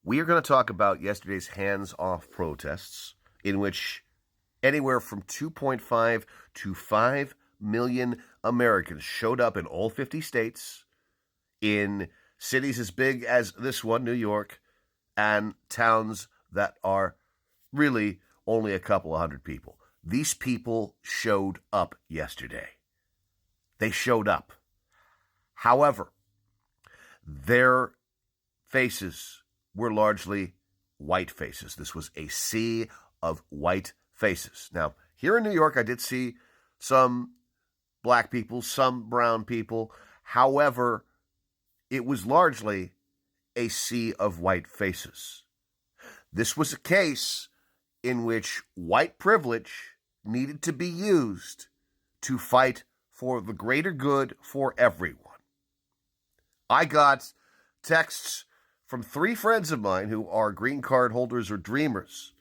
We are going to talk about yesterday's hands-off protests, in which anywhere from 2.5 to 5 million Americans showed up in all 50 states, in cities as big as this one, New York, and towns that are really only a couple of hundred people. These people showed up yesterday. They showed up. However, their faces were largely white faces. This was a sea of white faces. Now, here in New York, I did see some black people, some brown people. However, it was largely a sea of white faces. This was a case in which white privilege needed to be used to fight for the greater good for everyone. I got texts from 3 friends of mine who are green card holders or dreamers.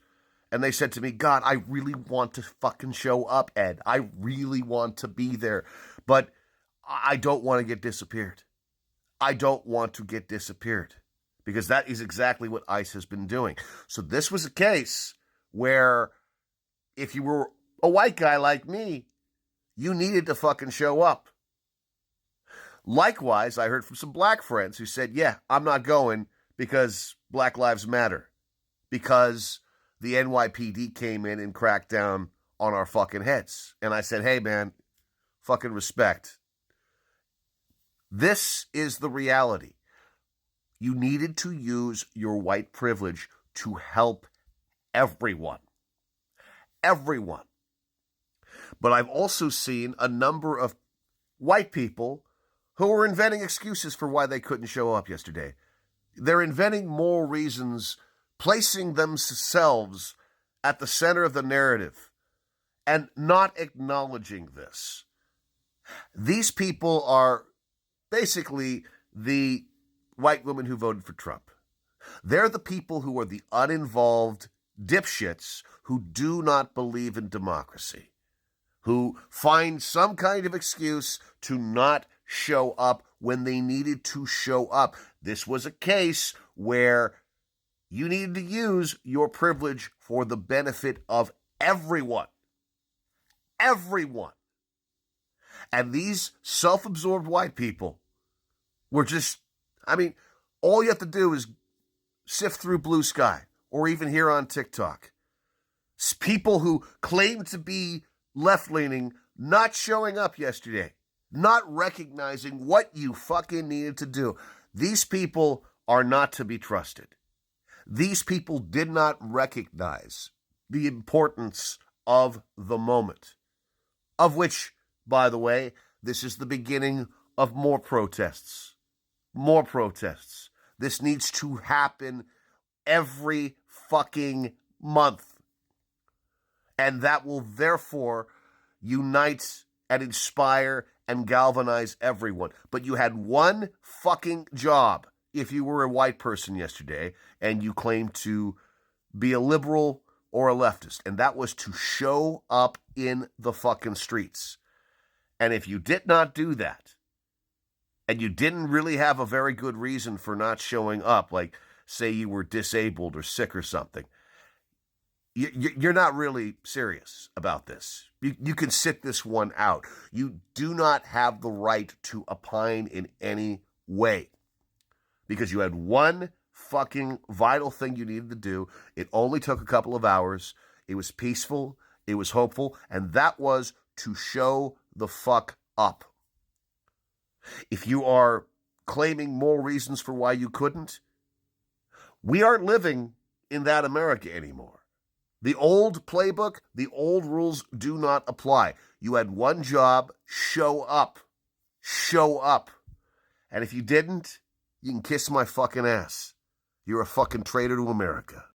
And they said to me, God, I really want to fucking show up, Ed. I really want to be there. But I don't want to get disappeared. I don't want to get disappeared. Because that is exactly what ICE has been doing. So this was a case where if you were a white guy like me, you needed to fucking show up. Likewise, I heard from some black friends who said, yeah, I'm not going because Black Lives Matter. Because the NYPD came in and cracked down on our fucking heads. And I said, hey, man, fucking respect. This is the reality. You needed to use your white privilege to help everyone. Everyone. But I've also seen a number of white people who were inventing excuses for why they couldn't show up yesterday. They're inventing more reasons, placing themselves at the center of the narrative and not acknowledging this. These people are basically the white women who voted for Trump. They're the people who are the uninvolved dipshits who do not believe in democracy, who find some kind of excuse to not show up when they needed to show up. This was a case where you needed to use your privilege for the benefit of everyone. Everyone. And these self-absorbed white people were just, all you have to do is sift through Blue Sky or even here on TikTok. It's people who claim to be left-leaning not showing up yesterday, not recognizing what you fucking needed to do. These people are not to be trusted. These people did not recognize the importance of the moment, of which, by the way, this is the beginning of more protests. More protests. This needs to happen every fucking month. And that will therefore unite and inspire and galvanize everyone. But you had one fucking job if you were a white person yesterday and you claimed to be a liberal or a leftist, and that was to show up in the fucking streets. And if you did not do that, and you didn't really have a very good reason for not showing up, like say you were disabled or sick or something, you're not really serious about this. You can sit this one out. You do not have the right to opine in any way because you had one fucking vital thing you needed to do. It only took a couple of hours. It was peaceful. It was hopeful. And that was to show the fuck up. If you are claiming more reasons for why you couldn't, we aren't living in that America anymore. The old playbook, the old rules do not apply. You had one job, show up. Show up. And if you didn't, you can kiss my fucking ass. You're a fucking traitor to America.